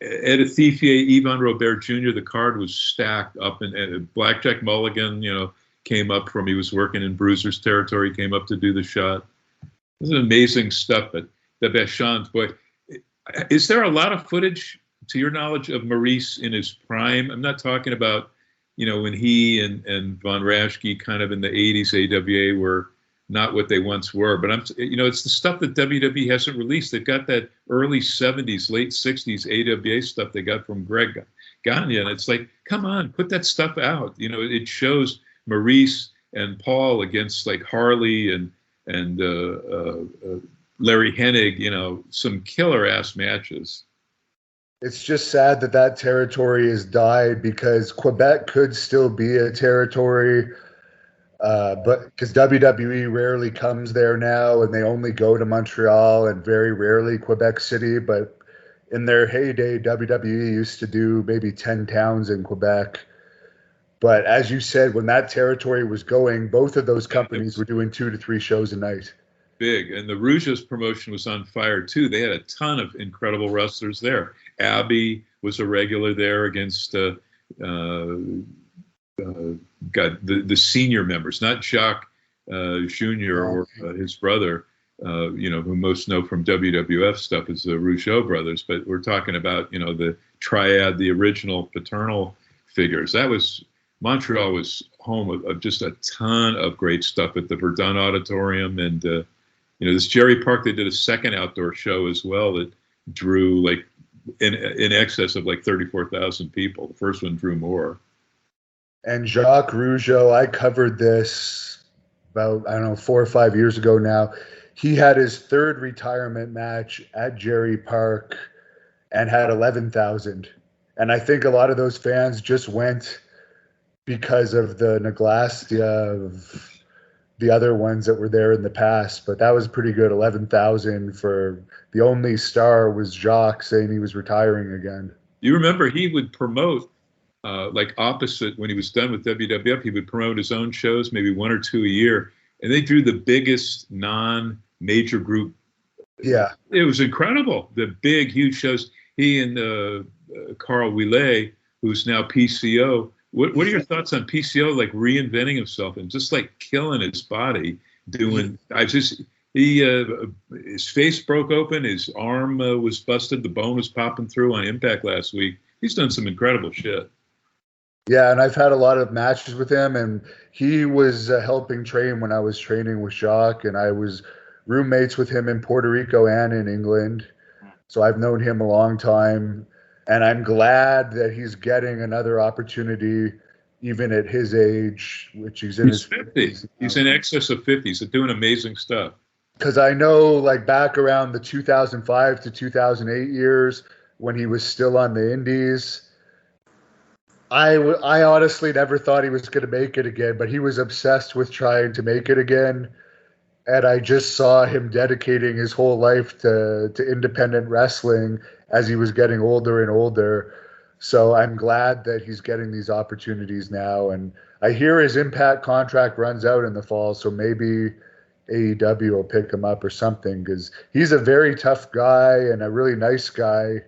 Ed Ethifier, Yvon Robert Jr. The card was stacked up, and Blackjack Mulligan, came up from, he was working in Bruiser's territory, came up to do the shot. It was amazing stuff. But the Vachons, boy, is there a lot of footage, to your knowledge, of Maurice in his prime? I'm not talking about, when he and Von Rashke kind of in the 80s AWA were not what they once were. But it's the stuff that WWE hasn't released. They've got that early 70s, late 60s AWA stuff they got from Greg Gagne. And it's like, come on, put that stuff out. It shows Maurice and Paul against like Harley and Larry Hennig, some killer ass matches. It's just sad that territory has died, because Quebec could still be a territory, but because WWE rarely comes there now, and they only go to Montreal and very rarely Quebec City. But in their heyday, WWE used to do maybe 10 towns in Quebec. But as you said, when that territory was going, both of those companies were doing 2 to 3 shows a night. Big. And the Rougeos promotion was on fire too. They had a ton of incredible wrestlers there. Abby was a regular there against the senior members, not Jacques Jr. or his brother, who most know from WWF stuff as the Rougeau brothers. But we're talking about, the triad, the original paternal figures. Montreal was home of just a ton of great stuff at the Verdun Auditorium. And, this Jerry Park, they did a second outdoor show as well that drew like in excess of like 34,000 people. The first one drew more. And Jacques Rougeau, I covered this about, 4 or 5 years ago now. He had his third retirement match at Jerry Park and had 11,000. And I think a lot of those fans just went because of the Naglastia of the other ones that were there in the past, but that was pretty good. 11,000 for the only star was Jacques saying he was retiring again. You remember he would promote, like opposite when he was done with WWF, he would promote his own shows, maybe one or two a year, and they drew the biggest non-major group. Yeah, it was incredible. The big, huge shows. He and Carl Ouellet, who's now PCO. What are your thoughts on PCO, like reinventing himself and just like killing his body? His face broke open, his arm was busted, the bone was popping through on Impact last week. He's done some incredible shit. Yeah, and I've had a lot of matches with him, and he was helping train when I was training with Jacques, and I was roommates with him in Puerto Rico and in England. So I've known him a long time, and I'm glad that he's getting another opportunity, even at his age, which he's in his 50. He's in excess of 50. He's doing amazing stuff. Because I know, like, back around the 2005 to 2008 years, when he was still on the Indies, I honestly never thought he was going to make it again, but he was obsessed with trying to make it again. And I just saw him dedicating his whole life to independent wrestling as he was getting older and older. So I'm glad that he's getting these opportunities now. And I hear his Impact contract runs out in the fall, so maybe AEW will pick him up or something, because he's a very tough guy and a really nice guy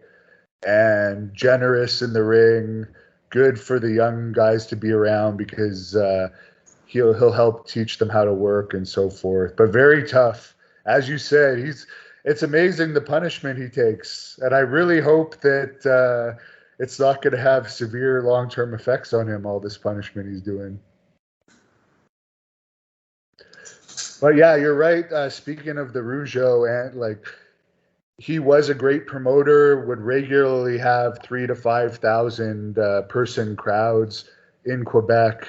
and generous in the ring. Good for the young guys to be around because he'll help teach them how to work and so forth. But very tough. As you said, it's amazing the punishment he takes. And I really hope that it's not going to have severe long-term effects on him, all this punishment he's doing. But yeah, you're right. Speaking of the Rougeau, and like, he was a great promoter, would regularly have 3,000 to 5,000 person crowds in Quebec.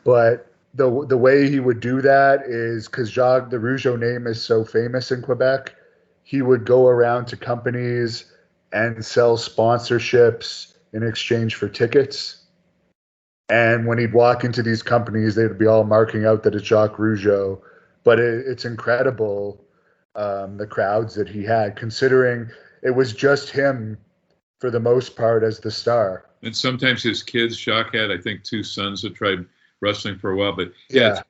But the way he would do that is because Jacques, the Rougeau name is so famous in Quebec, he would go around to companies and sell sponsorships in exchange for tickets. And when he'd walk into these companies, they'd be all marking out that it's Jacques Rougeau. But it's incredible, the crowds that he had, considering it was just him for the most part as the star. And sometimes his kids, Jacques had, I think, 2 sons that tried wrestling for a while. But yeah.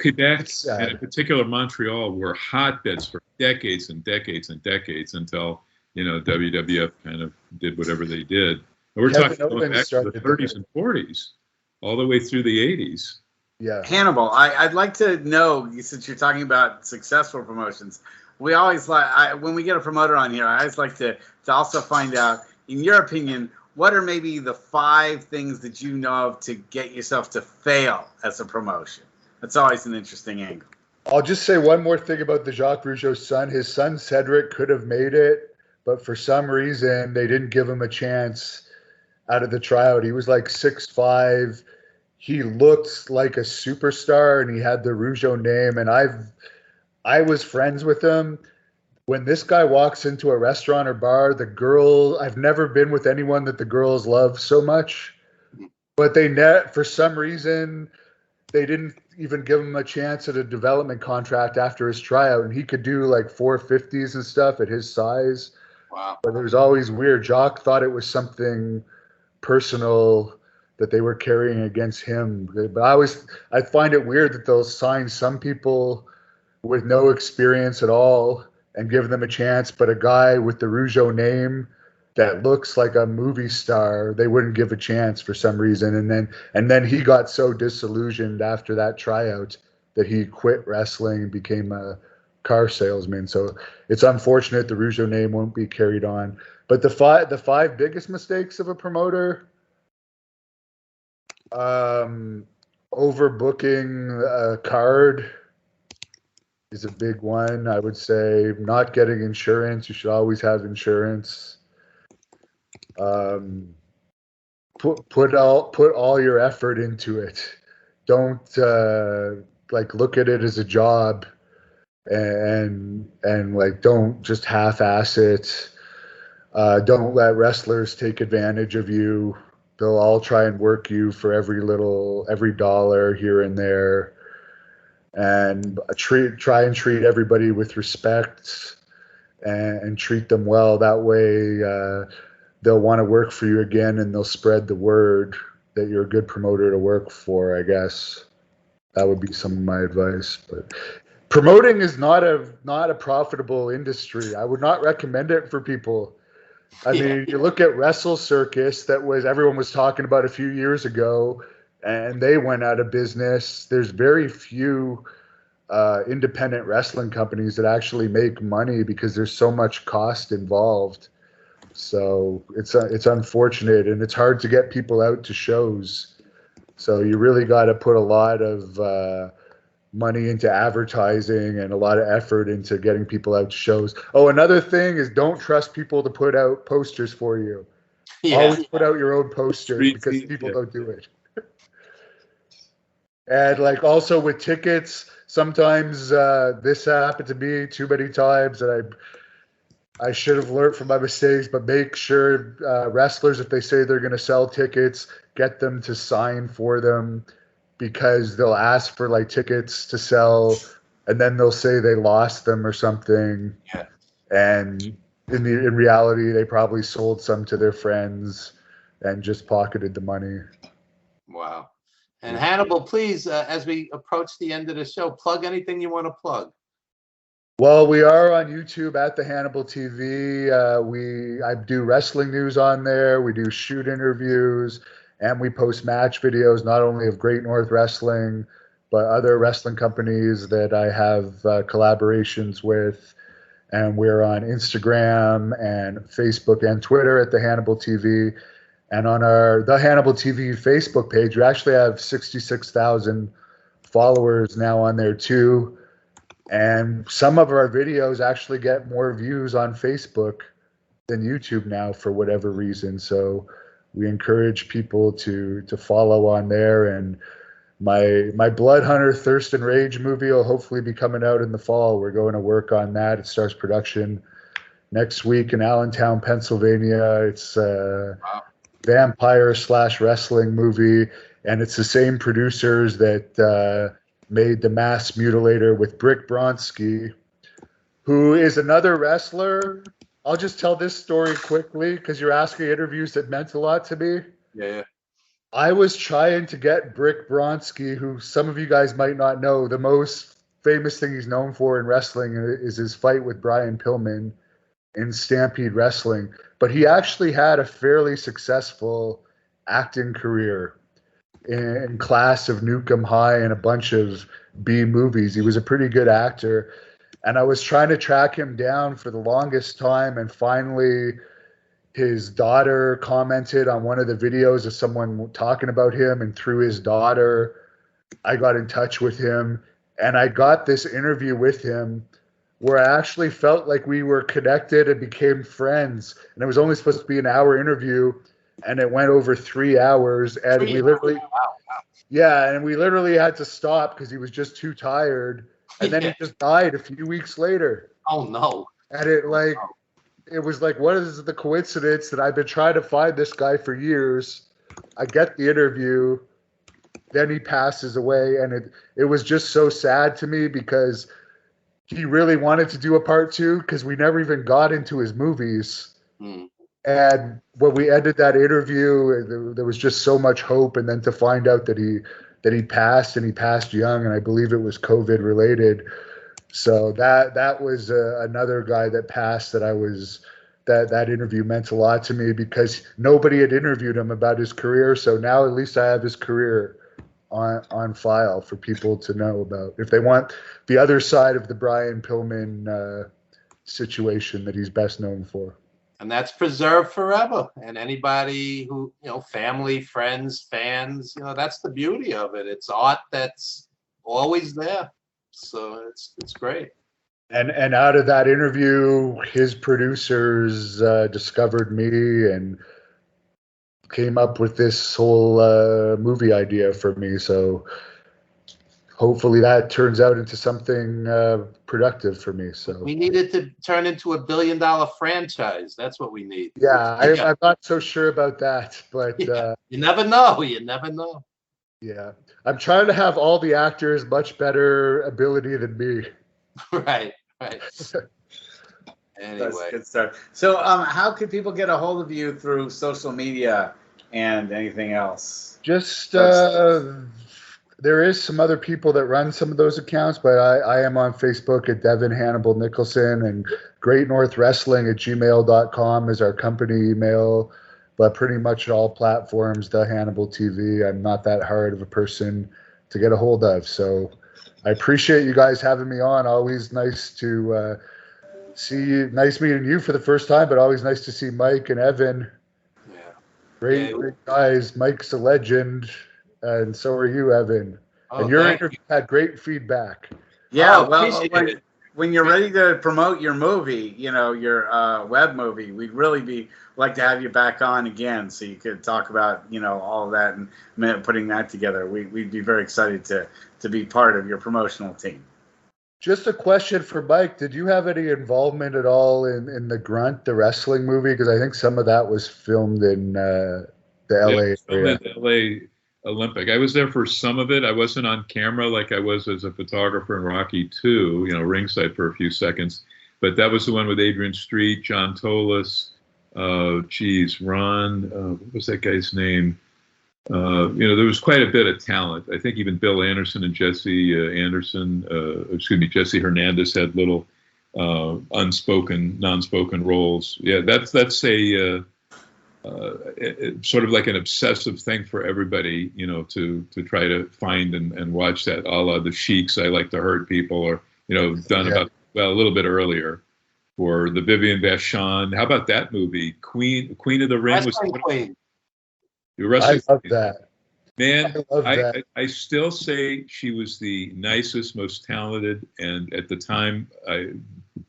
Quebec, and in particular Montreal, were hotbeds for decades and decades and decades until, WWF kind of did whatever they did. And we're talking going back to the 30s and 40s, all the way through the 80s. Yeah. Hannibal, I'd like to know, since you're talking about successful promotions, we always when we get a promoter on here, I always like to also find out, in your opinion, what are maybe the 5 things that you know of to get yourself to fail as a promotion? That's always an interesting angle. I'll just say one more thing about the Jacques Rougeau's son. His son Cedric could have made it, but for some reason they didn't give him a chance out of the tryout. He was like 6'5". He looked like a superstar, and he had the Rougeau name. And I was friends with him. When this guy walks into a restaurant or bar, I've never been with anyone that the girls love so much, but for some reason, they didn't even give him a chance at a development contract after his tryout, and he could do like 450s and stuff at his size. Wow. But it was always weird. Jacques thought it was something personal that they were carrying against him. But I find it weird that they'll sign some people with no experience at all and give them a chance, but a guy with the Rougeau name that looks like a movie star, they wouldn't give a chance for some reason. And then he got so disillusioned after that tryout that he quit wrestling and became a car salesman. So it's unfortunate the Rougeau name won't be carried on. But the five biggest mistakes of a promoter: overbooking a card is a big one. I would say not getting insurance. You should always have insurance. Put all your effort into it. Don't look at it as a job, and don't just half-ass it. Don't let wrestlers take advantage of you. They'll all try and work you for every dollar here and there. and try and treat everybody with respect and treat them well. That way they'll want to work for you again, and they'll spread the word that you're a good promoter to work for, I guess. That would be some of my advice. But promoting is not a profitable industry. I would not recommend it for people. I mean, you look at Wrestle Circus, everyone was talking about a few years ago, and they went out of business. There's very few independent wrestling companies that actually make money because there's so much cost involved. So it's unfortunate, and it's hard to get people out to shows. So you really got to put a lot of money into advertising and a lot of effort into getting people out to shows. Oh, another thing is don't trust people to put out posters for you. Always put out your own posters because people don't do it. And like also with tickets, sometimes this happened to me too many times, and I should have learned from my mistakes, but make sure wrestlers, if they say they're going to sell tickets, get them to sign for them, because they'll ask for like tickets to sell, and then they'll say they lost them or something. Yeah. And in reality, they probably sold some to their friends and just pocketed the money. Wow. And Hannibal, please, as we approach the end of the show, plug anything you want to plug. Well, we are on YouTube at the Hannibal TV. I do wrestling news on there. We do shoot interviews, and we post match videos, not only of Great North Wrestling, but other wrestling companies that I have collaborations with. And we're on Instagram and Facebook and Twitter at the Hannibal TV. And on the Hannibal TV Facebook page, we actually have 66,000 followers now on there too. And some of our videos actually get more views on Facebook than YouTube now for whatever reason. So we encourage people to follow on there. And my Blood Hunter Thirst and Rage movie will hopefully be coming out in the fall. We're going to work on that. It starts production next week in Allentown, Pennsylvania. It's a vampire/wrestling movie, and it's the same producers that made The Masked Mutilator with Brick Bronski, who is another wrestler. I'll just tell this story quickly because you're asking interviews that meant a lot to me. Yeah. I was trying to get Brick Bronski, who some of you guys might not know. The most famous thing he's known for in wrestling is his fight with Brian Pillman in Stampede Wrestling. But he actually had a fairly successful acting career in Class of Nukem High and a bunch of B movies. He was a pretty good actor. And I was trying to track him down for the longest time. And finally, his daughter commented on one of the videos of someone talking about him. And through his daughter, I got in touch with him. And I got this interview with him where I actually felt like we were connected and became friends. And it was only supposed to be an hour interview, and it went over 3 hours. And we literally, and we literally had to stop because he was just too tired. And then he just died a few weeks later. Oh no! And it was like, what is the coincidence that I've been trying to find this guy for years? I get the interview, then he passes away, and it was just so sad to me because he really wanted to do a part 2 because we never even got into his movies. And when we ended that interview, there was just so much hope. And then to find out that he passed, and he passed young, and I believe it was COVID related. So that was another guy that passed that interview meant a lot to me because nobody had interviewed him about his career. So now at least I have his career on file for people to know about if they want the other side of the Brian Pillman situation that he's best known for. And that's preserved forever. And anybody who, family, friends, fans, that's the beauty of it. It's art that's always there. So it's great. And out of that interview, his producers discovered me and came up with this whole movie idea for me. So hopefully that turns out into something productive for me. So we needed to turn into $1 billion franchise. That's what we need. Yeah, I'm not so sure about that, but you never know. You never know. Yeah. I'm trying to have all the actors much better ability than me. Right. That's Anyway, good stuff. So, how could people get a hold of you through social media and anything else? Just there is some other people that run some of those accounts, but I am on Facebook at Devon Hannibal Nicholson, and greatnorthwrestling@gmail.com is our company email. But pretty much all platforms, the Hannibal TV. I'm not that hard of a person to get a hold of. So I appreciate you guys having me on. Always nice to see you. Nice meeting you for the first time, but always nice to see Mike and Evan. yeah. Great guys. Mike's a legend, and so are you, Evan. Oh, and your thank interview had great feedback. Yeah, Oh, appreciate it. when you're ready to promote your movie, your web movie, we'd really like to have you back on again so you could talk about, all of that and putting that together. We'd be very excited to be part of your promotional team. Just a question for Mike. Did you have any involvement at all in the Grunt, the wrestling movie? Because I think some of that was filmed in the LA area. The LA Olympic. I was there for some of it. I wasn't on camera like I was as a photographer in Rocky 2, ringside for a few seconds. But that was the one with Adrian Street, John Tolis, Ron, what was that guy's name? There was quite a bit of talent. I think even Bill Anderson and Jesse Hernandez had little non-spoken roles. Yeah, that's a sort of like an obsessive thing for everybody, to try to find and watch that, a la the Sheiks, I Like to Hurt People, or, done a little bit earlier for the Vivian Vachon. How about that movie? Queen of the Ring was Queen. I love that. Man, I still say she was the nicest, most talented, and at the time, I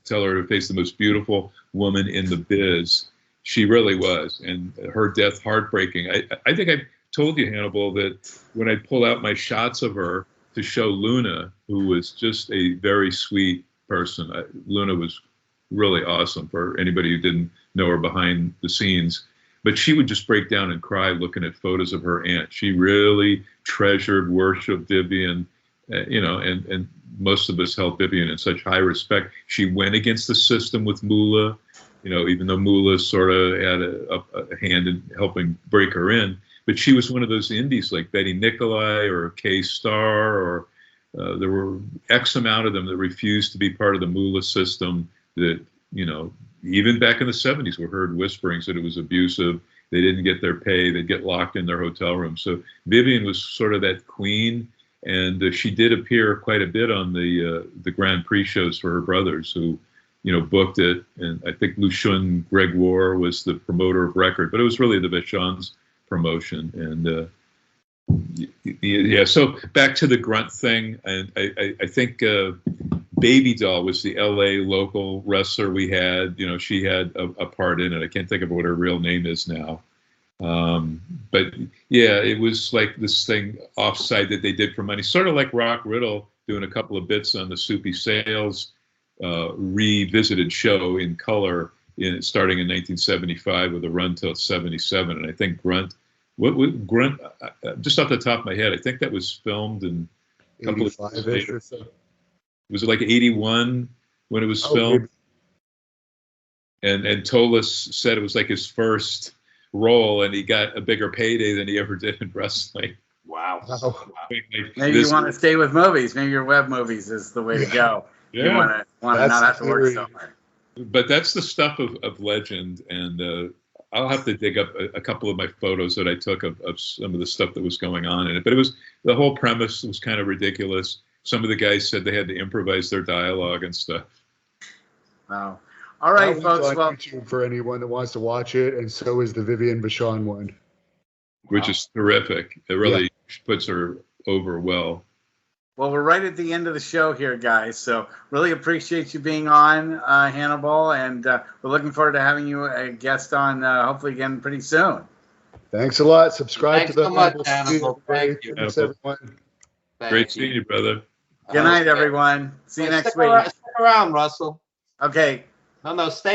tell her to face the most beautiful woman in the biz. She really was, and her death heartbreaking. I think I told you, Hannibal, that when I pull out my shots of her to show Luna, who was just a very sweet person. Luna was really awesome for anybody who didn't know her behind the scenes. But she would just break down and cry looking at photos of her aunt. She really treasured, worshipped Vivian, and most of us held Vivian in such high respect. She went against the system with Moolah. Even though Moolah sort of had a hand in helping break her in, but she was one of those indies like Betty Nicolai or Kay Starr, or there were X amount of them that refused to be part of the Moolah system. That even back in the 70s, we heard whisperings that it was abusive. They didn't get their pay. They'd get locked in their hotel room. So Vivian was sort of that queen, and she did appear quite a bit on the Grand Prix shows for her brothers, who booked it. And I think Lucian Gregoire was the promoter of record, but it was really the Vachon's promotion. And so back to the Grunt thing. And I think Baby Doll was the LA local wrestler we had. She had a part in it. I can't think of what her real name is now. But yeah, it was like this thing offsite that they did for money, sort of like Rock Riddle doing a couple of bits on the Soupy Sales revisited show in color starting in 1975 with a run till 77. And I think Grunt, just off the top of my head, I think that was filmed in a couple of years later. So. Was it like 81 when it was filmed? And Tolis said it was like his first role, and he got a bigger payday than he ever did in wrestling. Wow. Maybe you want to stay with movies. Maybe your web movies is the way to go. Yeah. You want to not have to work somewhere. But that's the stuff of legend, and I'll have to dig up a couple of my photos that I took of some of the stuff that was going on in it. But it was, the whole premise was kind of ridiculous. Some of the guys said they had to improvise their dialogue and stuff. Wow. All right, folks. On YouTube for anyone that wants to watch it, and so is the Vivian Vachon one. Which is terrific. It really puts her over well. Well, we're right at the end of the show here, guys. So really appreciate you being on, Hannibal, and we're looking forward to having you a guest on, hopefully again pretty soon. Thanks a lot. Subscribe Thanks to the so much, Hannibal. Thank you. Thanks, everyone. Great seeing you, brother. Good night, everyone. See you next week. Stick around, Russell. Okay. No, stay